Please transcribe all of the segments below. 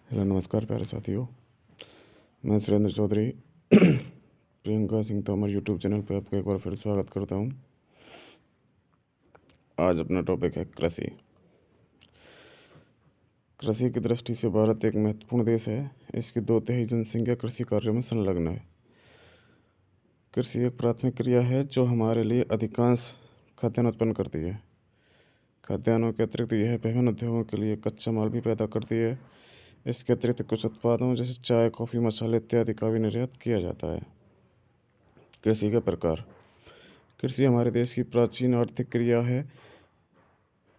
Hello नमस्कार प्यारे साथियों। मैं सुरेंद्र चौधरी प्रियंका सिंह तोमर यूट्यूब चैनल पर आपका एक बार फिर स्वागत करता हूं। आज अपना टॉपिक है कृषि। कृषि की दृष्टि से भारत एक महत्वपूर्ण देश है। इसकी 2/3 जनसंख्या कृषि कार्यों में संलग्न है। कृषि एक प्राथमिक क्रिया है जो हमारे लिए अधिकांश खाद्यान्न उत्पन्न करती है। खाद्यान्नों के अतिरिक्त यह विभिन्न उद्योगों के लिए कच्चा माल भी पैदा करती है। इसके अतिरिक्त कुछ उत्पादों जैसे चाय, कॉफ़ी, मसाले इत्यादि का भी निर्यात किया जाता है। कृषि के प्रकार। कृषि हमारे देश की प्राचीन आर्थिक क्रिया है।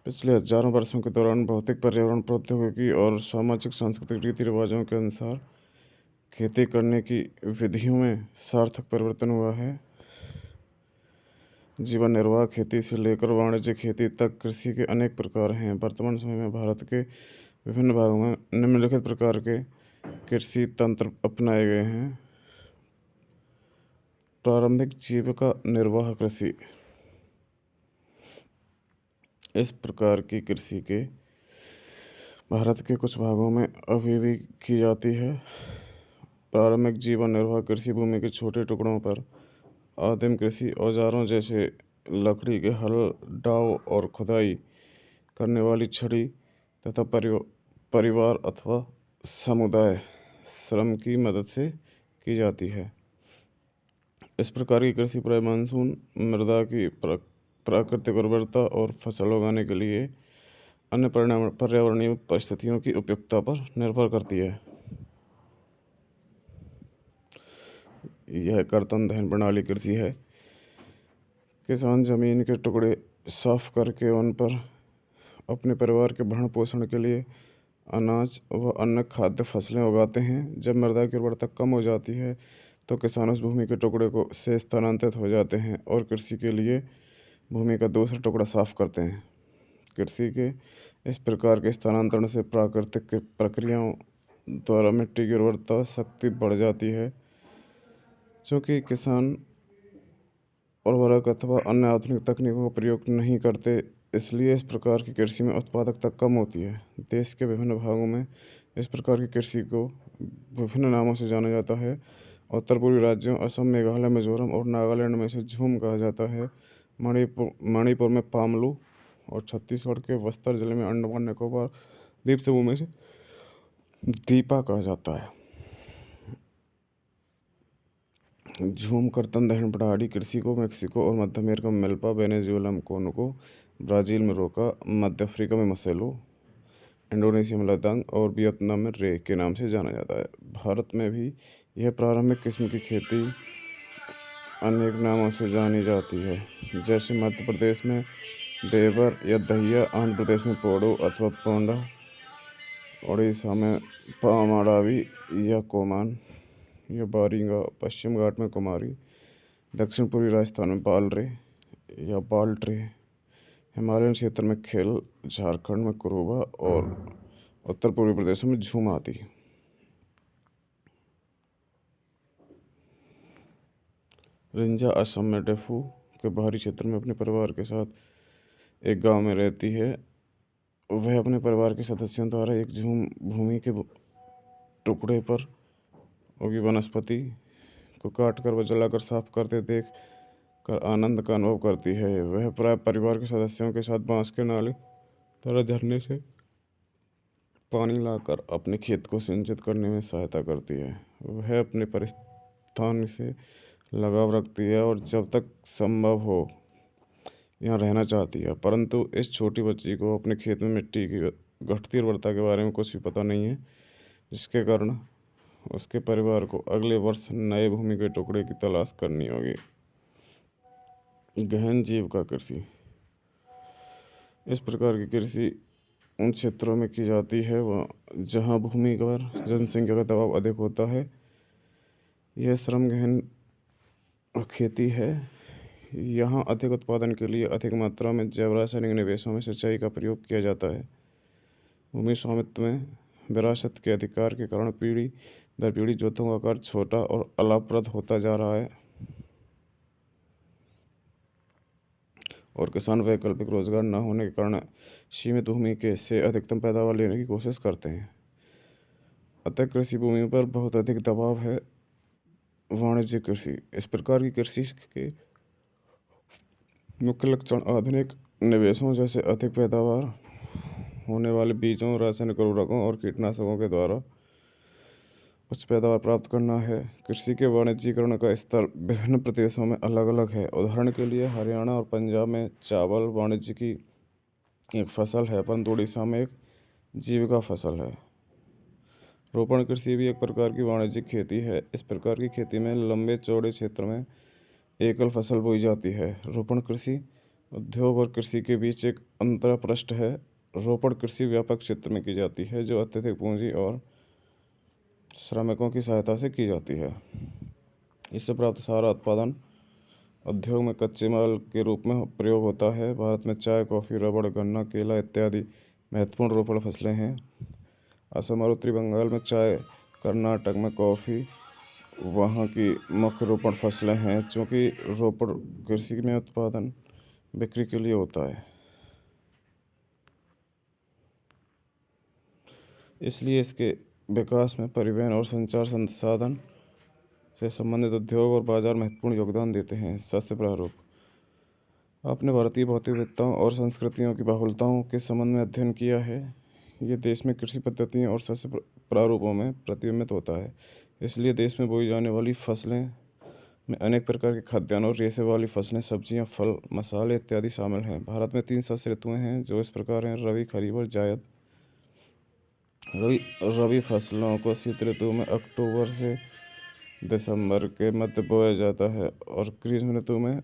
पिछले हजारों वर्षों के दौरान भौतिक, पर्यावरण, प्रौद्योगिकी और सामाजिक सांस्कृतिक रीति रिवाजों के अनुसार खेती करने की विधियों में सार्थक परिवर्तन हुआ है। जीवन निर्वाह खेती से लेकर वाणिज्यिक खेती तक कृषि के अनेक प्रकार हैं। वर्तमान समय में भारत के विभिन्न भागों में निम्नलिखित प्रकार के कृषि तंत्र अपनाए गए हैं। प्रारंभिक जीविका निर्वाह कृषि। इस प्रकार की कृषि के भारत के कुछ भागों में अभी भी की जाती है। प्रारंभिक जीवन निर्वाह कृषि भूमि के छोटे टुकड़ों पर आदिम कृषि औजारों जैसे लकड़ी के हल, डाव और खुदाई करने वाली छड़ी तथा परिवार अथवा समुदाय श्रम की मदद से की जाती है। इस प्रकार की कृषि प्राय मानसून, मृदा की प्राकृतिक उर्वरता और फसल उगाने के लिए अन्य पर्यावरणीय परिस्थितियों की उपयुक्तता पर निर्भर करती है। यह कर्तन दहन प्रणाली कृषि है। किसान जमीन के टुकड़े साफ करके उन पर अपने परिवार के भरण पोषण के लिए अनाज व अन्य खाद्य फसलें उगाते हैं। जब मृदा की उर्वरता कम हो जाती है तो किसान उस भूमि के टुकड़े को से स्थानांतरित हो जाते हैं और कृषि के लिए भूमि का दूसरा टुकड़ा साफ करते हैं। कृषि के इस प्रकार के स्थानांतरण से प्राकृतिक प्रक्रियाओं द्वारा मिट्टी की उर्वरता शक्ति बढ़ जाती है। चूँकि किसान उर्वरक अथवा अन्य आधुनिक तकनीकों का प्रयोग नहीं करते, इसलिए इस प्रकार की कृषि में उत्पादकता कम होती है। देश के विभिन्न भागों में इस प्रकार की कृषि को विभिन्न नामों से जाना जाता है। उत्तर पूर्वी राज्यों असम, मेघालय, मिजोरम और नागालैंड में इसे झूम कहा जाता है। मणिपुर में पामलू और छत्तीसगढ़ के बस्तर जिले में अंडमान निकोबार द्वीप समूह में से दीपा कहा जाता है। झूम कर्तन दहन प्रणाली कृषि को मेक्सिको और मध्य अमेरिका में मिल्पा, वेनेजुएला में कोनोको, ब्राज़ील में रोका, मध्य अफ्रीका में मसेलो, इंडोनेशिया में लदांग और वियतनाम में रे के नाम से जाना जाता है। भारत में भी यह प्रारंभिक किस्म की खेती अनेक नामों से जानी जाती है, जैसे मध्य प्रदेश में बेबर या दहिया, आंध्र प्रदेश में पोडो अथवा पोंडा, उड़ीसा में पामाड़ावी या कोमान या बारिंगा, पश्चिम घाट में कुमारी, दक्षिण पूर्वी राजस्थान में बालरे या बाल्ट्रे, हिमालयन क्षेत्र में खेल, झारखंड में कुरुबा और उत्तर पूर्वी प्रदेशों में झूम आदि। रिंजा असम में डेफू के बाहरी क्षेत्र में अपने परिवार के साथ एक गांव में रहती है। वह अपने परिवार के सदस्यों द्वारा एक झूम भूमि के टुकड़े पर उगी वनस्पति को काटकर व जलाकर साफ करते देख कर आनंद का अनुभव करती है। वह प्राय परिवार के सदस्यों के साथ बांस के नाले तरह झरने से पानी लाकर अपने खेत को सिंचित करने में सहायता करती है। वह अपने परिस्थान से लगाव रखती है और जब तक संभव हो यहाँ रहना चाहती है, परंतु इस छोटी बच्ची को अपने खेत में मिट्टी की घटती उर्वरता के बारे में कुछ भी पता नहीं है, जिसके कारण उसके परिवार को अगले वर्ष नए भूमि के टुकड़े की तलाश करनी होगी। गहन जीविका कृषि। इस प्रकार की कृषि उन क्षेत्रों में की जाती है जहाँ भूमि पर जनसंख्या का दबाव अधिक होता है। यह श्रम गहन खेती है। यहाँ अधिक उत्पादन के लिए अधिक मात्रा में जैव रासायनिक निवेशों में सिंचाई का प्रयोग किया जाता है। भूमि स्वामित्व में विरासत के अधिकार के कारण पीढ़ी दर पीढ़ी जोतों का आकार छोटा और अलाभप्रद होता जा रहा है और किसान वैकल्पिक रोजगार न होने के कारण सीमित भूमि के से अधिकतम पैदावार लेने की कोशिश करते हैं। अतः कृषि भूमि पर बहुत अधिक दबाव है। वाणिज्यिक कृषि, इस प्रकार की कृषि के मुख्य लक्षण आधुनिक निवेशों जैसे अधिक पैदावार होने वाले बीजों, रासायनिक उर्वरकों और कीटनाशकों के द्वारा उच्च पैदावार प्राप्त करना है। कृषि के वाणिज्यीकरण का स्तर विभिन्न प्रदेशों में अलग अलग है। उदाहरण के लिए हरियाणा और पंजाब में चावल वाणिज्य की एक फसल है, परंतु उड़ीसा में एक जीविका फसल है। रोपण कृषि भी एक प्रकार की वाणिज्यिक खेती है। इस प्रकार की खेती में लंबे चौड़े क्षेत्र में एकल फसल बोई जाती है। रोपण कृषि उद्योग और कृषि के बीच एक अंतरपृष्ठ है। रोपण कृषि व्यापक क्षेत्र में की जाती है, जो अत्यधिक पूंजी और श्रमिकों की सहायता से की जाती है। इससे प्राप्त सारा उत्पादन उद्योग में कच्चे माल के रूप में प्रयोग होता है। भारत में चाय, कॉफ़ी, रबड़, गन्ना, केला इत्यादि महत्वपूर्ण रोपण फसलें हैं। असम और उत्तरी बंगाल में चाय, कर्नाटक में कॉफ़ी वहाँ की मुख्य रोपण फसलें हैं। चूँकि रोपण कृषि में उत्पादन बिक्री के लिए होता है, इसलिए इसके विकास में परिवहन और संचार संसाधन से संबंधित उद्योग और बाजार महत्वपूर्ण योगदान देते हैं। शस्य प्रारूप, आपने भारतीय भौतिक विविधताओं और संस्कृतियों की बहुलताओं के संबंध में अध्ययन किया है। ये देश में कृषि पद्धतियों और शस्य प्रारूपों में प्रतिबिंबित होता है। इसलिए देश में बोई जाने वाली फसलें में अनेक प्रकार के खाद्यान्न और रेशे वाली फसलें, सब्जियां, फल, मसाले इत्यादि शामिल हैं। भारत में 3 शस्य ऋतुएं हैं, जो इस प्रकार हैं: रबी, खरीफ और जायद। रबी फसलों को शीत ऋतु में अक्टूबर से दिसंबर के मध्य बोया जाता है और ग्रीष्म ऋतु में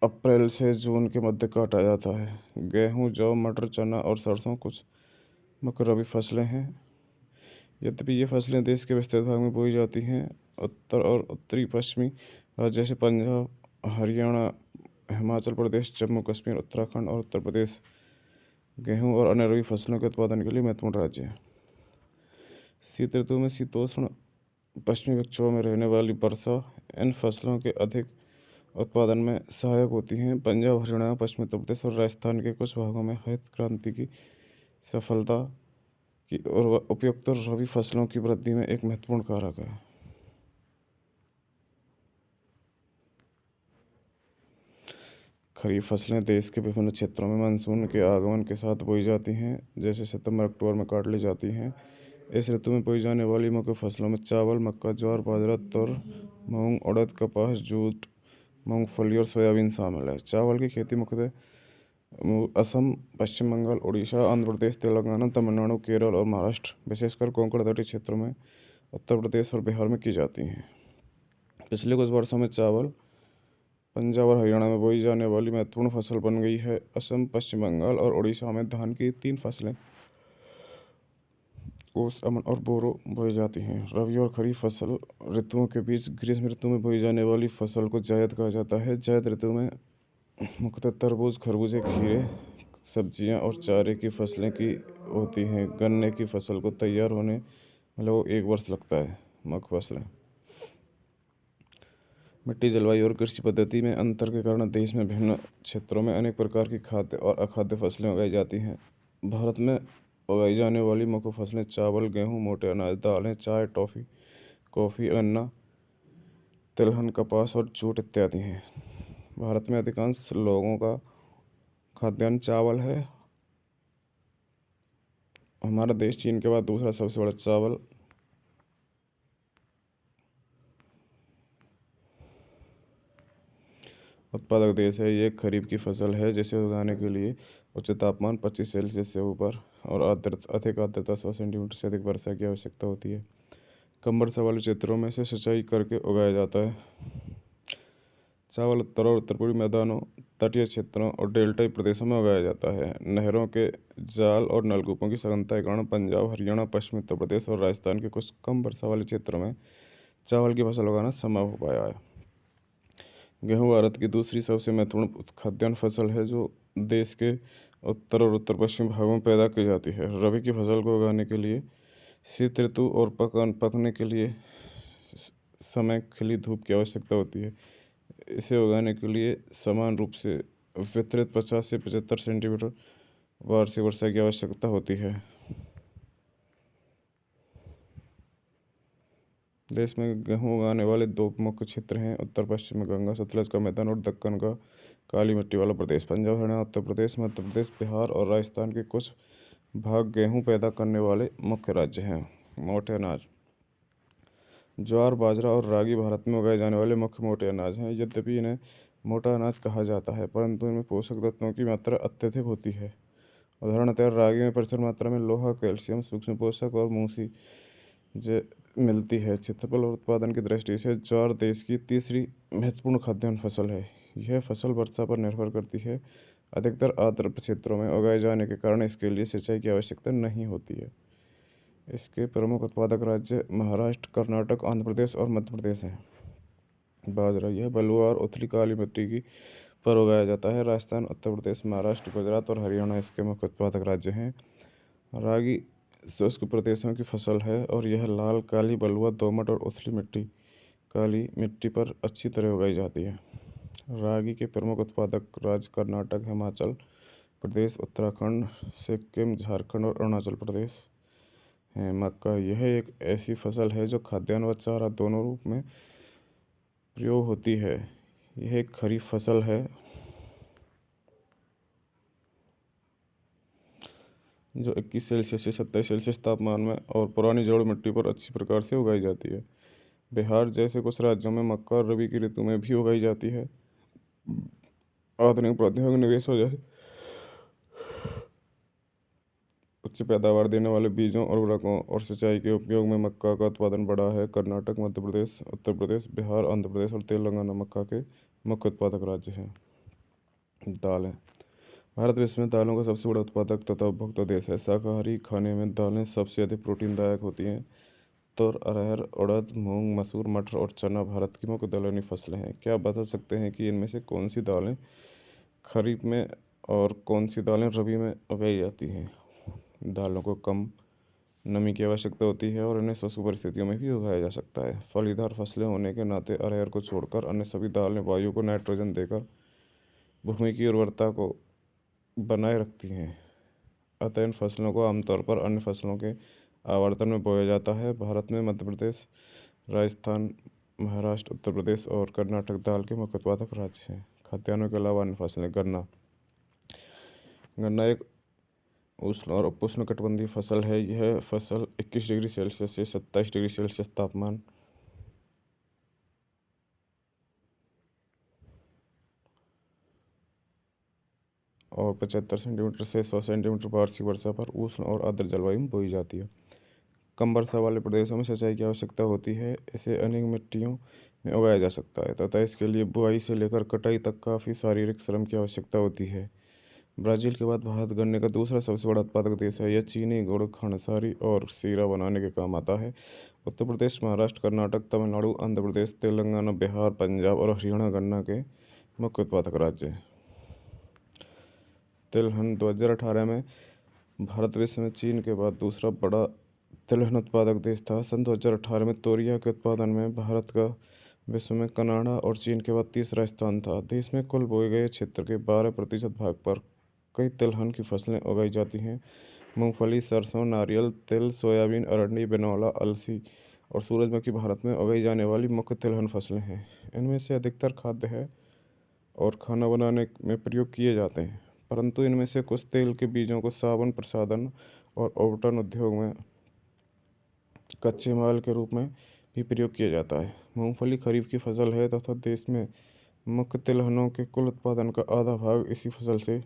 अप्रैल से जून के मध्य काटा जाता है। गेहूँ, जौ, मटर, चना और सरसों कुछ मुख्य रबी फसलें हैं। यद्यपि ये फसलें देश के विस्तृत भाग में बोई जाती हैं, उत्तर और उत्तरी पश्चिमी राज्य जैसे पंजाब, हरियाणा, हिमाचल प्रदेश, जम्मू कश्मीर, उत्तराखंड और उत्तर प्रदेश गेहूं और अन्य रबी फसलों के उत्पादन के लिए महत्वपूर्ण राज्य हैं। शीत ऋतु में शीतोष्ण पश्चिमी विक्षोभ में रहने वाली वर्षा इन फसलों के अधिक उत्पादन में सहायक होती हैं। पंजाब, हरियाणा, पश्चिमी उत्तर प्रदेश और राजस्थान के कुछ भागों में हरित क्रांति की सफलता की और उपयुक्त रबी फसलों की वृद्धि में एक महत्वपूर्ण कारक है। खरीफ फसलें देश के विभिन्न क्षेत्रों में मानसून के आगमन के साथ बोई जाती हैं, जैसे सितंबर अक्टूबर में काट ली जाती हैं। इस ऋतु में बोई जाने वाली मुख्य फसलों में चावल, मक्का, ज्वार, बाजरा, तुर, मूंग, उड़द, कपास, जूट, मूंगफली और सोयाबीन शामिल है। चावल की खेती मुख्यतः असम, पश्चिम बंगाल, उड़ीसा, आंध्र प्रदेश, तेलंगाना, तमिलनाडु, केरल और महाराष्ट्र, विशेषकर कोंकण तटीय क्षेत्रों में, उत्तर प्रदेश और बिहार में की जाती हैं। पिछले कुछ वर्षों में चावल पंजाब और हरियाणा में बोई जाने वाली महत्वपूर्ण फसल बन गई है। असम, पश्चिम बंगाल और उड़ीसा में धान की 3 फसलें ओस, अमन और बोरो बोई जाती हैं। रबी और खरीफ फसल ऋतुओं के बीच ग्रीष्म ऋतु में बोई जाने वाली फसल को जायद कहा जाता है। जायद ऋतु में मुख्यतः तरबूज, खरबूजे, खीरे, सब्जियां और चारे की फसलें की होती हैं। गन्ने की फसल को तैयार होने मतलब 1 वर्ष लगता है। मुख्य फसलें, मिट्टी, जलवायु और कृषि पद्धति में अंतर के कारण देश में विभिन्न क्षेत्रों में अनेक प्रकार की खाद्य और अखाद्य फसलें उगाई जाती हैं। भारत में उगाई जाने वाली मुख्य फसलें चावल, गेहूँ, मोटे अनाज, दालें, चाय, कॉफ़ी, गन्ना, तिलहन, कपास और जूट इत्यादि हैं। भारत में अधिकांश लोगों का खाद्यान्न चावल है। हमारा देश चीन के बाद दूसरा सबसे बड़ा चावल उत्पादक देश है। ये खरीफ की फसल है, जिसे उगाने के लिए उच्च तापमान 25 सेल्सियस से ऊपर और अधिक आर्द्रता 100 सेंटीमीटर से अधिक वर्षा की आवश्यकता होती है। कम वर्षा वाले क्षेत्रों में से सिंचाई करके उगाया जाता है। चावल उत्तर और उत्तर पूर्वी मैदानों, तटीय क्षेत्रों और डेल्टाई प्रदेशों में उगाया जाता है। नहरों के जाल और नलकूपों की सघनता के कारण पंजाब, हरियाणा, पश्चिमी उत्तर प्रदेश और राजस्थान के कुछ कम वर्षा वाले क्षेत्रों में चावल की फसल उगाना संभव हो पाया है। गेहूँ भारत की दूसरी सबसे महत्वपूर्ण खाद्यान्न फसल है, जो देश के उत्तर और उत्तर पश्चिम भागों में पैदा की जाती है। रबी की फसल को उगाने के लिए शीत ऋतु और पकने के लिए समय खिली धूप की आवश्यकता होती है। इसे उगाने के लिए समान रूप से वितरित 50 से 75 सेंटीमीटर वार्षिक वर्षा की आवश्यकता होती है। देश में गेहूँ उगाने वाले दो मुख्य क्षेत्र हैं, उत्तर पश्चिम में गंगा सतलज का मैदान और दक्कन का काली मिट्टी वाला प्रदेश। पंजाब, हरियाणा, उत्तर प्रदेश, मध्य प्रदेश, बिहार और राजस्थान के कुछ भाग गेहूँ पैदा करने वाले मुख्य राज्य हैं। मोटे अनाज। ज्वार, बाजरा और रागी भारत में उगाए जाने वाले मुख्य मोटे अनाज हैं। यद्यपि इन्हें मोटा अनाज कहा जाता है, परंतु इनमें पोषक तत्वों की मात्रा अत्यधिक होती है। उदाहरणतः रागी में प्रचुर मात्रा में लोहा, कैल्शियम, सूक्ष्म पोषक और मूंगफली जे मिलती है। क्षेत्रफल और उत्पादन की दृष्टि से ज्वार देश की तीसरी महत्वपूर्ण खाद्यान्न फसल है। यह फसल वर्षा पर निर्भर करती है। अधिकतर आर्द्र क्षेत्रों में उगाए जाने के कारण इसके लिए सिंचाई की आवश्यकता नहीं होती है। इसके प्रमुख उत्पादक राज्य महाराष्ट्र, कर्नाटक, आंध्र प्रदेश और मध्य प्रदेश हैं। बाजरा, यह बलुआ और उथली काली मिट्टी की पर उगाया जाता है। राजस्थान, उत्तर प्रदेश, महाराष्ट्र, गुजरात और हरियाणा इसके मुख्य उत्पादक राज्य हैं। रागी शुष्क प्रदेशों की फसल है और यह लाल, काली, बलुआ, दोमट और उथली मिट्टी काली मिट्टी पर अच्छी तरह उगाई जाती है। रागी के प्रमुख उत्पादक राज्य कर्नाटक, हिमाचल प्रदेश, उत्तराखंड, सिक्किम, झारखंड और अरुणाचल प्रदेश हैं। मक्का, यह एक ऐसी फसल है जो खाद्यान्न व चारा दोनों रूप में प्रयोग होती है। यह एक खरीफ फसल है जो 21 सेल्सियस से 27 सेल्सियस तापमान में और पुरानी जलोढ़ मिट्टी पर अच्छी प्रकार से उगाई जाती है। बिहार जैसे कुछ राज्यों में मक्का रबी की ऋतु में भी उगाई जाती है। आधुनिक प्रौद्योगिकी निवेश वजह से उच्च पैदावार देने वाले बीजों, उर्वरकों और सिंचाई के उपयोग में मक्का का उत्पादन बढ़ा है। कर्नाटक, मध्य प्रदेश, उत्तर प्रदेश, बिहार, आंध्र प्रदेश और तेलंगाना मक्का के मुख्य उत्पादक राज्य हैं। दालें। भारत विश्व में दालों का सबसे बड़ा उत्पादक तथा उपभोक्ता देश है। शाकाहारी खाने में दालें सबसे अधिक प्रोटीनदायक होती हैं। तुर, अरहर, उड़द, मूंग, मसूर, मटर और चना भारत की मुख्य दलहनी फसलें हैं। क्या आप बता सकते हैं कि इनमें से कौन सी दालें खरीफ में और कौन सी दालें रबी में उगाई जाती हैं? दालों को कम नमी की आवश्यकता होती है और इन्हें शुष्क परिस्थितियों में भी उगाया जा सकता है। फलीदार फसलें होने के नाते अरहर को छोड़कर अन्य सभी दालें वायु को नाइट्रोजन देकर भूमि की उर्वरता को बनाए रखती हैं। अतः इन फसलों को आमतौर पर अन्य फसलों के आवर्तन में बोया जाता है। भारत में मध्य प्रदेश, राजस्थान, महाराष्ट्र, उत्तर प्रदेश और कर्नाटक दाल के मुख्य उत्पादक राज्य हैं। खाद्यान्नों के अलावा अन्य फसलें। गन्ना। गन्ना एक उष्ण और उपोष्णकटिबंधीय फसल है। यह फसल 21 डिग्री सेल्सियस से 27 डिग्री सेल्सियस तापमान और 75 सेंटीमीटर से 100 सेंटीमीटर वार्षिक वर्षा पर उष्ण और आर्द्र जलवायु में बोई जाती है। कम वर्षा वाले प्रदेशों में सिंचाई की आवश्यकता होती है। इसे अनेक मिट्टियों में उगाया जा सकता है तथा इसके लिए बुआई से लेकर कटाई तक काफ़ी शारीरिक श्रम की आवश्यकता होती है। ब्राज़ील के बाद भारत गन्ने का दूसरा सबसे बड़ा उत्पादक देश है। यह चीनी, गुड़, खांडसारी और शीरा बनाने के काम आता है। उत्तर प्रदेश, महाराष्ट्र, कर्नाटक, तमिलनाडु, आंध्र प्रदेश, तेलंगाना, बिहार, पंजाब और हरियाणा गन्ना के मुख्य उत्पादक राज्य हैं। तिलहन। 2018 में भारत विश्व में चीन के बाद दूसरा बड़ा तिलहन उत्पादक देश था। सन 2018 में तोरिया के उत्पादन में भारत का विश्व में कनाडा और चीन के बाद तीसरा स्थान था। देश में कुल बोए गए क्षेत्र के 12% भाग पर कई तिलहन की फसलें उगाई जाती हैं। मूंगफली, सरसों, नारियल, तिल, सोयाबीन, अरंडी, बिनौला, अलसी और सूरजमुखी भारत में उगाई जाने वाली मुख्य तिलहन फसलें हैं। इनमें से अधिकतर खाद्य है और खाना बनाने में प्रयोग किए जाते हैं, परंतु इनमें से कुछ तेल के बीजों को साबुन, प्रसाधन और आवटन उद्योग में कच्चे माल के रूप में भी प्रयोग किया जाता है। मूंगफली खरीफ की फसल है तथा देश में मुख्य तिलहनों के कुल उत्पादन का आधा भाग इसी फसल से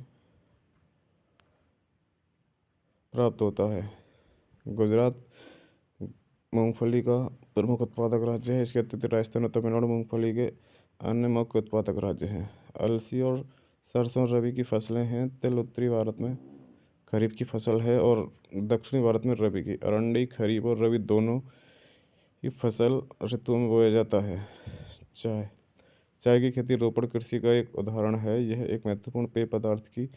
प्राप्त होता है। गुजरात मूंगफली का प्रमुख उत्पादक राज्य है। इसके अतिरिक्त राजस्थान और तमिलनाडु मूंगफली के अन्य मुख्य उत्पादक राज्य हैं। अलसी और सरसों रबी की फसलें हैं। तिल उत्तरी भारत में खरीफ की फसल है और दक्षिणी भारत में रबी की। अरंडी खरीफ और रबी दोनों की फसल ऋतुओं में बोया जाता है। चाय। चाय की खेती रोपड़ कृषि का एक उदाहरण है। यह एक महत्वपूर्ण पेय पदार्थ की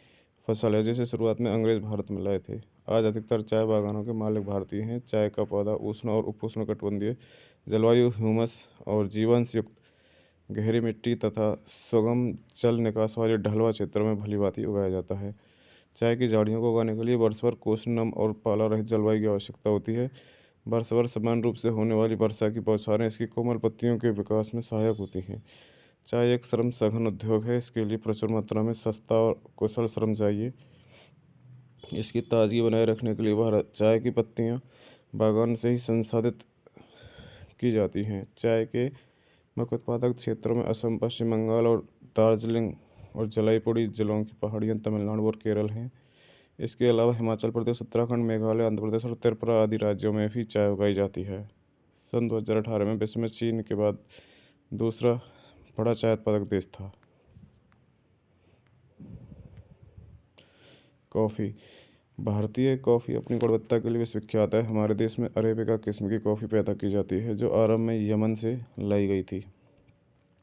फसल है जिसे शुरुआत में अंग्रेज भारत में लाए थे। आज अधिकतर चाय बागानों के मालिक भारतीय हैं। चाय का पौधा उष्ण और उपोष्णकटिबंधीय जलवायु, ह्यूमस और जीवांश युक्त गहरी मिट्टी तथा सुगम जल निकास वाले ढलुआ क्षेत्रों में भलीभांति उगाया जाता है। चाय की झाड़ियों को उगाने के लिए वर्ष भर उष्ण, नम और पाला रहित जलवायु की आवश्यकता होती है। वर्षभर समान रूप से होने वाली वर्षा की बौछारें इसकी कोमल पत्तियों के विकास में सहायक होती हैं। चाय एक श्रम सघन उद्योग है। इसके लिए प्रचुर मात्रा में सस्ता और कुशल श्रम चाहिए। इसकी ताजगी बनाए रखने के लिए भारत चाय की पत्तियां बागान से ही संसाधित की जाती हैं। चाय के मुख्य उत्पादक क्षेत्रों में असम, पश्चिम बंगाल और दार्जिलिंग और जलपाईगुड़ी जिलों की पहाड़ियाँ, तमिलनाडु और केरल हैं। इसके अलावा हिमाचल प्रदेश, उत्तराखंड, मेघालय, आंध्र प्रदेश और त्रिपुरा आदि राज्यों में भी चाय उगाई जाती है। सन 2018 में विश्व में चीन के बाद दूसरा बड़ा चाय उत्पादक देश था। कॉफ़ी। भारतीय कॉफ़ी अपनी गुणवत्ता के लिए विश्वविख्यात है। हमारे देश में अरेबिका किस्म की कॉफ़ी पैदा की जाती है, जो आरंभ में यमन से लाई गई थी।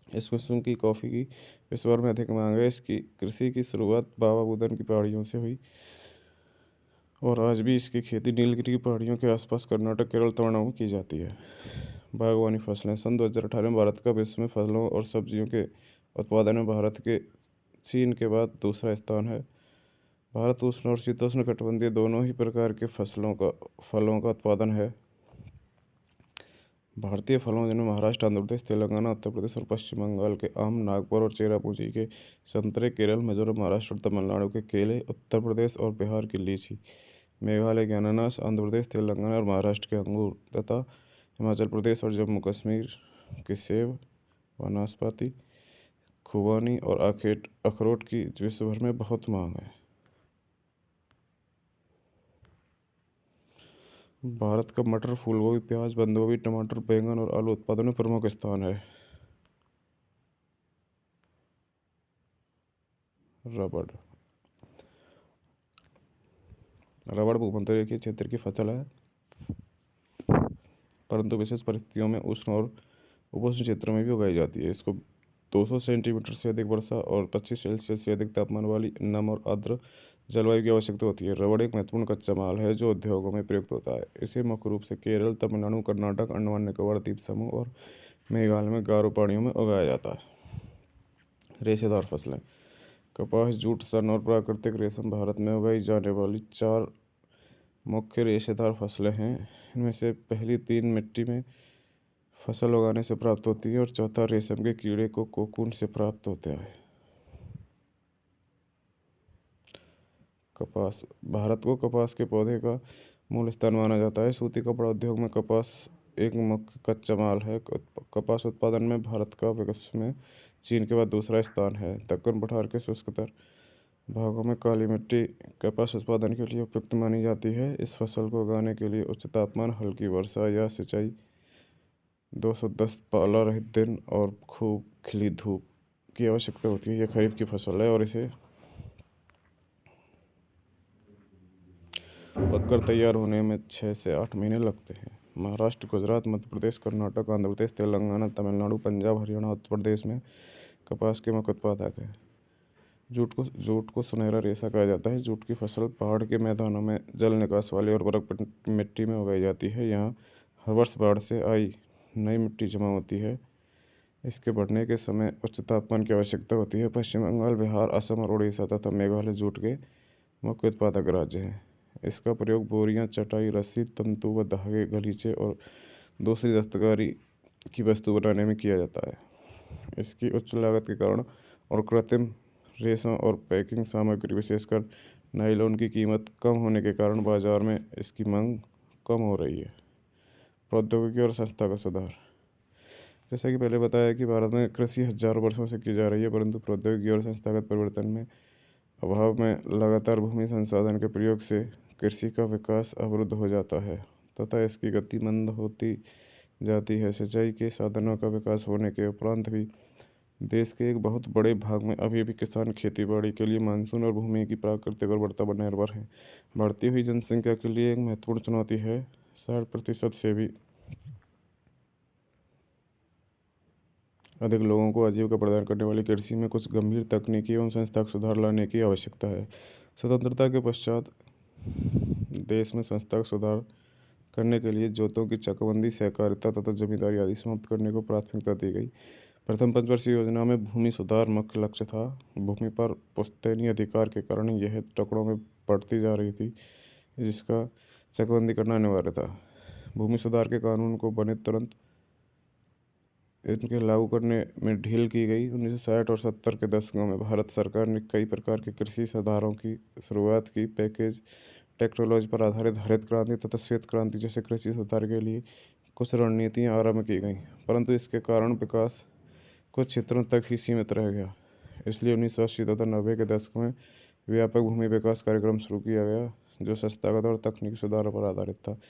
इस किस्म की कॉफ़ी की विश्व भर में अधिक मांग है। इसकी कृषि की शुरुआत बाबा बुदन की पहाड़ियों से हुई और आज भी इसकी खेती नीलगिरी की पहाड़ियों के आसपास कर्नाटक, केरल, तमिलनाडु में की जाती है। बागवानी फसलें। सन 2018 में भारत का विश्व में फलों और सब्जियों के उत्पादन में भारत के चीन के बाद दूसरा स्थान है। भारत उष्ण और शीतोष्ण कटिबंधीय दोनों ही प्रकार के फलों का उत्पादन है। भारतीय फलों जिनमें महाराष्ट्र, आंध्र प्रदेश, तेलंगाना, उत्तर प्रदेश और पश्चिम बंगाल के आम, नागपुर और चेरापूंजी के संतरे, केरल, मिजोरम, महाराष्ट्र और तमिलनाडु के केले, उत्तर प्रदेश और बिहार की लीची, मेघालय के अनानास, आंध्र प्रदेश, तेलंगाना और महाराष्ट्र के अंगूर तथा हिमाचल प्रदेश और जम्मू कश्मीर के सेब व नाशपाती, खुबानी और अखरोट की विश्व भर में बहुत मांग है। भारत का मटर, फूलगोभी, प्याज, बंद गोभी, टमाटर, बैंगन और आलू उत्पादन में प्रमुख स्थान है। रबड़। रबड़ भूमध्य रेखीय क्षेत्र की फसल है, परंतु विशेष परिस्थितियों में उष्ण और उपोष्ण क्षेत्रों में भी उगाई जाती है। इसको 200 सेंटीमीटर से अधिक वर्षा और 25 सेल्सियस से अधिक तापमान वाली नम और आर्द्र जलवायु की आवश्यकता होती है। रबड़ एक महत्वपूर्ण कच्चा माल है जो उद्योगों में प्रयुक्त होता है। इसे मुख्य रूप से केरल, तमिलनाडु, कर्नाटक, अंडमान निकोबार द्वीप समूह और मेघालय में गारो पहाड़ियों में उगाया जाता है। रेशेदार फसलें। कपास, जूट, सन और प्राकृतिक रेशम भारत में उगाई जाने वाली 4 मुख्य रेशेदार फसलें हैं। इनमें से पहली 3 मिट्टी में फसल उगाने से प्राप्त होती है और चौथा रेशम के कीड़े को कोकून से प्राप्त होता है। कपास। भारत को कपास के पौधे का मूल स्थान माना जाता है। सूती कपड़ा उद्योग में कपास एक मुख्य कच्चा माल है। कपास उत्पादन में भारत का विश्व में चीन के बाद दूसरा स्थान है। दक्कन पठार के शुष्कतर भागों में काली मिट्टी कपास उत्पादन के लिए उपयुक्त मानी जाती है। इस फसल को उगाने के लिए उच्च तापमान, हल्की वर्षा या सिंचाई, 210 पाला रहित दिन और खूब खिली धूप की आवश्यकता होती है। यह खरीफ की फसल है और इसे पककर तैयार होने में 6 से 8 महीने लगते हैं। महाराष्ट्र, गुजरात, मध्य प्रदेश, कर्नाटक, आंध्र प्रदेश, तेलंगाना, तमिलनाडु, पंजाब, हरियाणा, उत्तर प्रदेश में कपास के मुख्य उत्पादक हैं। जूट को सुनहरा रेशा कहा जाता है। जूट की फसल पहाड़ के मैदानों में जल निकास वाली और बर्फ मिट्टी में उगाई जाती है। यहाँ हर वर्ष बाढ़ से आई नई मिट्टी जमा होती है। इसके बढ़ने के समय उच्च तापमान की आवश्यकता होती है। पश्चिम बंगाल, बिहार, असम और उड़ीसा तथा मेघालय जूट के मुख्य उत्पादक राज्य हैं। इसका प्रयोग बोरियां, चटाई, रस्सी, तंतु व धागे, गलीचे और दूसरी दस्तकारी की वस्तु बनाने में किया जाता है। इसकी उच्च लागत के कारण और कृत्रिम रेशों और पैकिंग सामग्री, विशेषकर नायलॉन की कीमत कम होने के कारण बाजार में इसकी मांग कम हो रही है। प्रौद्योगिकी और संस्थागत सुधार। जैसा कि पहले बताया कि भारत में कृषि हजारों वर्षों से की जा रही है, परंतु प्रौद्योगिकी और संस्थागत परिवर्तन में अभाव में लगातार भूमि संसाधन के प्रयोग से कृषि का विकास अवरुद्ध हो जाता है तथा इसकी गति मंद होती जाती है। सिंचाई के साधनों का विकास होने के उपरांत भी देश के एक बहुत बड़े भाग में अभी भी किसान खेतीबाड़ी के लिए मानसून और भूमि की प्राकृतिक उर्वरता पर निर्भर हैं। बढ़ती हुई जनसंख्या के लिए एक महत्वपूर्ण चुनौती है। 60% से भी अधिक लोगों को आजीविका प्रदान करने वाली कृषि में कुछ गंभीर तकनीकी एवं संस्थागत सुधार लाने की आवश्यकता है। स्वतंत्रता के पश्चात देश में संस्थागत सुधार करने के लिए जोतों की चकबंदी, सहकारिता तथा जमींदारी आदि समाप्त करने को प्राथमिकता दी गई। प्रथम पंचवर्षीय योजना में भूमि सुधार मुख्य लक्ष्य था। भूमि पर पुश्तैनी अधिकार के कारण यह टुकड़ों में बढ़ती जा रही थी, जिसका चकबंदी करना अनिवार्य था। भूमि सुधार के कानून को बने तुरंत इनके लागू करने में ढील की गई। 1960 और 70 के दशकों में भारत सरकार ने कई प्रकार के कृषि सुधारों की शुरुआत की। पैकेज टेक्नोलॉजी पर आधारित हरित क्रांति तथा श्वेत क्रांति जैसे कृषि सुधार के लिए कुछ रणनीतियाँ आरंभ की गईं, परंतु इसके कारण विकास कुछ क्षेत्रों तक ही सीमित रह गया। इसलिए 1980 तथा 90 के दशक में व्यापक भूमि विकास कार्यक्रम शुरू किया गया, जो संस्थागत और तकनीकी सुधारों पर आधारित था।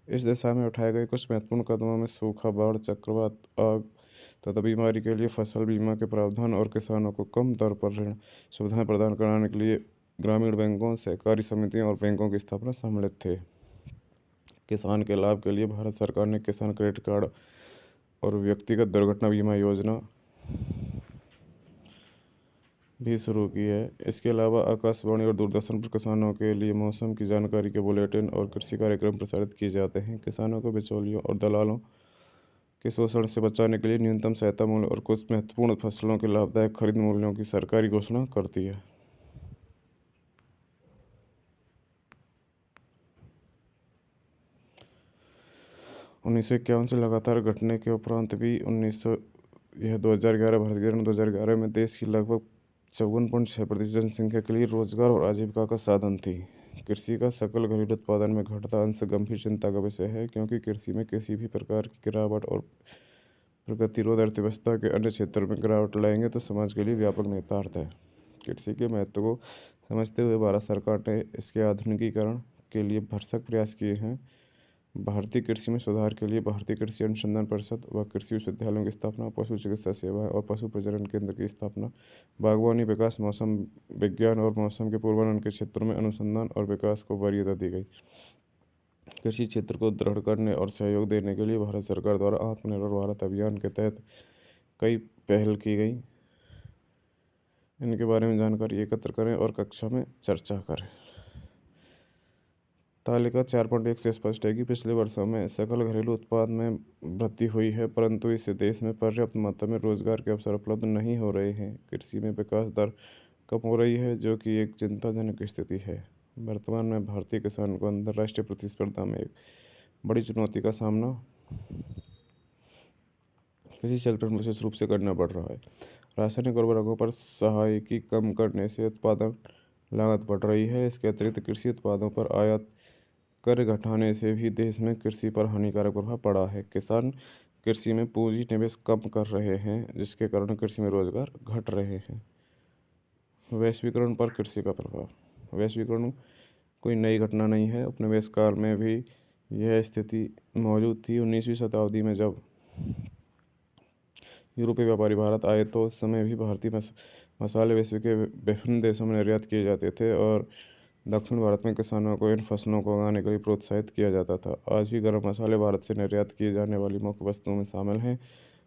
इस दिशा में उठाए गए कुछ महत्वपूर्ण कदमों में सूखा, बाढ़, चक्रवात, आग तथा बीमारी के लिए फसल बीमा के प्रावधान और किसानों को कम दर पर ऋण सुविधाएं प्रदान कराने के लिए ग्रामीण बैंकों, सहकारी समितियों और बैंकों की स्थापना सम्मिलित थे। किसान के लाभ के लिए भारत सरकार ने किसान क्रेडिट कार्ड और व्यक्तिगत दुर्घटना बीमा योजना भी शुरू की है। इसके अलावा आकाशवाणी और दूरदर्शन पर किसानों के लिए मौसम की जानकारी के बुलेटिन और कृषि कार्यक्रम प्रसारित किए जाते हैं। किसानों को बिचौलियों और दलालों के शोषण से बचाने के लिए न्यूनतम सहायता मूल्य और कुछ महत्वपूर्ण फसलों के लाभदायक खरीद मूल्यों की सरकारी घोषणा करती है। 1951 से लगातार घटने के उपरांत भी 2011 भारत गणना 2011 में देश की लगभग 54.6% जनसंख्या के लिए रोजगार और आजीविका का साधन थी। कृषि का सकल घरेलू उत्पादन में घटता अंश गंभीर चिंता का विषय है, क्योंकि कृषि में किसी भी प्रकार की गिरावट और प्रगतिरोध अर्थव्यवस्था के अन्य क्षेत्रों में गिरावट लाएंगे तो समाज के लिए व्यापक नेतार्थ है। कृषि के महत्व को समझते हुए भारत सरकार ने इसके आधुनिकीकरण के लिए भरसक प्रयास किए हैं। भारतीय कृषि में सुधार के लिए भारतीय कृषि अनुसंधान परिषद व कृषि विश्वविद्यालयों की स्थापना, पशु चिकित्सा सेवाएं और पशु प्रजनन केंद्र की स्थापना, बागवानी विकास, मौसम विज्ञान और मौसम के पूर्वानुमान के क्षेत्रों में अनुसंधान और विकास को वरीयता दी गई। कृषि क्षेत्र को दृढ़ करने और सहयोग देने के लिए भारत सरकार द्वारा आत्मनिर्भर भारत अभियान के तहत कई पहल की गई। इनके बारे में जानकारी एकत्र करें और कक्षा में चर्चा करें। तालिका 4.1 से स्पष्ट है कि पिछले वर्षों में सकल घरेलू उत्पाद में वृद्धि हुई है, परंतु इससे देश में पर्याप्त मात्रा में रोजगार के अवसर उपलब्ध नहीं हो रहे हैं। कृषि में विकास दर कम हो रही है, जो कि एक चिंताजनक स्थिति है। वर्तमान में भारतीय किसान को अंतर्राष्ट्रीय प्रतिस्पर्धा में एक बड़ी चुनौती का सामना कृषि सेक्टर में विशेष रूप से करना पड़ रहा है। रासायनिक उर्वरकों पर सहायकी कम करने से उत्पादन लागत बढ़ रही है। इसके अतिरिक्त कृषि उत्पादों पर आयात कर घटाने से भी देश में कृषि पर हानिकारक प्रभाव पड़ा है। किसान कृषि में पूंजी निवेश कम कर रहे हैं, जिसके कारण कृषि में रोजगार घट रहे हैं। वैश्वीकरण पर कृषि का प्रभाव। वैश्वीकरण कोई नई घटना नहीं है। उपनिवेश काल में भी यह स्थिति मौजूद थी। 19वीं शताब्दी में जब यूरोपीय व्यापारी भारत आए तो उस समय भी भारतीय मसाले विश्व के विभिन्न देशों में निर्यात किए जाते थे और दक्षिण भारत में किसानों को इन फसलों को उगाने के लिए प्रोत्साहित किया जाता था। आज भी गर्म मसाले भारत से निर्यात किए जाने वाली मुख्य वस्तुओं में शामिल हैं।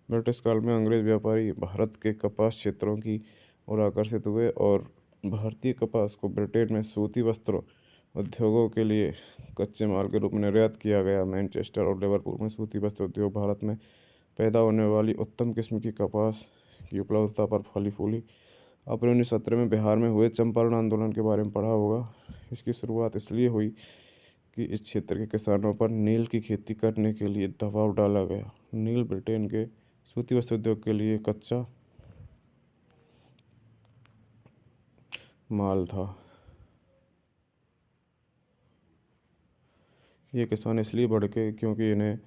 ब्रिटिश काल में अंग्रेज व्यापारी भारत के कपास क्षेत्रों की ओर आकर्षित हुए और भारतीय कपास को ब्रिटेन में सूती वस्त्रों उद्योगों के लिए कच्चे माल के रूप में निर्यात किया गया। मैनचेस्टर और लिवरपूल में सूती वस्त्र उद्योग भारत में पैदा होने वाली उत्तम किस्म की कपास की उपलब्धता पर फली फूली। आपने 1917 में बिहार में हुए चंपारण आंदोलन के बारे में पढ़ा होगा। इसकी शुरुआत इसलिए हुई कि इस क्षेत्र के किसानों पर नील की खेती करने के लिए दबाव डाला गया। नील ब्रिटेन के सूती वस्त्र उद्योग के लिए कच्चा माल था। ये किसान इसलिए भड़के क्योंकि इन्हें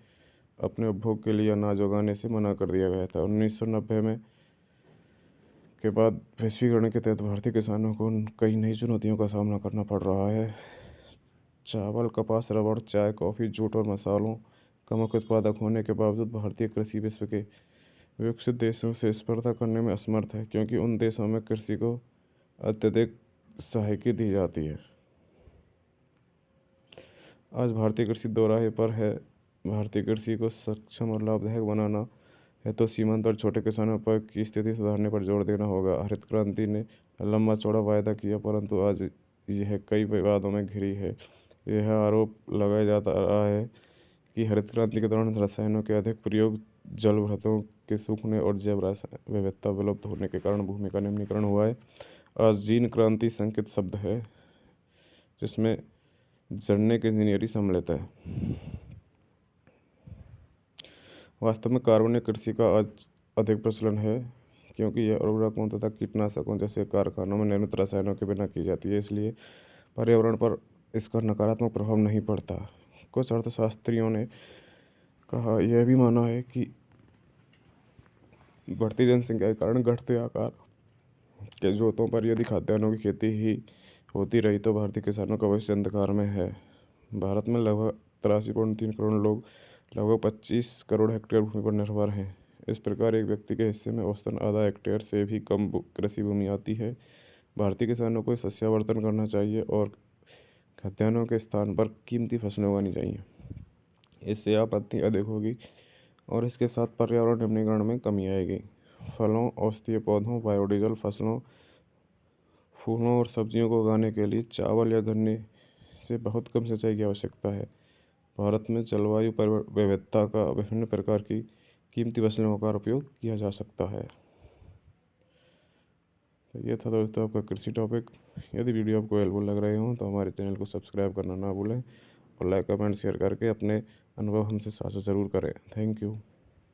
अपने उपभोग के लिए अनाज उगाने से मना कर दिया गया था। 1990 में के बाद वैश्वीकरण के तहत भारतीय किसानों को कई नई चुनौतियों का सामना करना पड़ रहा है। चावल, कपास, रबड़, चाय, कॉफ़ी, जूट और मसालों का मुख्य उत्पादक होने के बावजूद भारतीय कृषि विश्व के विकसित देशों से स्पर्धा करने में असमर्थ है, क्योंकि उन देशों में कृषि को अत्यधिक सहायता दी जाती है। आज भारतीय कृषि दोराहे पर है। भारतीय कृषि को सक्षम और लाभदायक बनाना है तो सीमांत और छोटे किसानों पर की स्थिति सुधारने पर जोर देना होगा। हरित क्रांति ने लंबा चौड़ा वायदा किया, परंतु आज यह कई विवादों में घिरी है। यह आरोप लगाया जाता रहा है कि हरित क्रांति के दौरान रसायनों के अधिक प्रयोग, जलभृतों के सूखने और जैव विविधता विलुप्त होने के कारण भूमि का निम्नीकरण हुआ है। आज जीन क्रांति संकेत शब्द है, जिसमें जेनेटिक इंजीनियरिंग सम्मिलित है। वास्तव में कार्बनिक कृषि का आज अधिक प्रचलन है, क्योंकि यह उर्वरकों तथा कीटनाशकों जैसे कारखानों में निर्मित रसायनों के बिना की जाती है, इसलिए पर्यावरण पर इसका नकारात्मक प्रभाव नहीं पड़ता। कुछ अर्थशास्त्रियों ने कहा यह भी माना है कि बढ़ती जनसंख्या के कारण घटते आकार के जोतों पर यदि खाद्यान्नों की खेती ही होती रही तो भारतीय किसानों का भविष्य अंधकार में है। भारत में लगभग 83.3 करोड़ लोग लगभग 25 करोड़ हेक्टेयर भूमि पर निर्भर हैं। इस प्रकार एक व्यक्ति के हिस्से में औसतन आधा हेक्टेयर से भी कम कृषि भूमि आती है। भारतीय किसानों को सस्यावर्धन करना चाहिए और खाद्यान्नों के स्थान पर कीमती फसलें उगानी चाहिए। इससे आपूर्ति अधिक होगी और इसके साथ पर्यावरण नवीनीकरण में कमी आएगी। फलों, औषधीय पौधों, बायोडीजल फसलों, फूलों और सब्जियों को उगाने के लिए चावल या गन्ने से बहुत कम सिंचाई की आवश्यकता है। भारत में जलवायु विविधता का विभिन्न प्रकार की कीमती फसलों का उपयोग किया जा सकता है। तो ये था दोस्तों आपका कृषि टॉपिक। यदि वीडियो आपको हेल्पफुल लग रहे हों तो हमारे चैनल को सब्सक्राइब करना ना भूलें और लाइक, कमेंट, शेयर करके अपने अनुभव हमसे साझा ज़रूर करें। Thank you.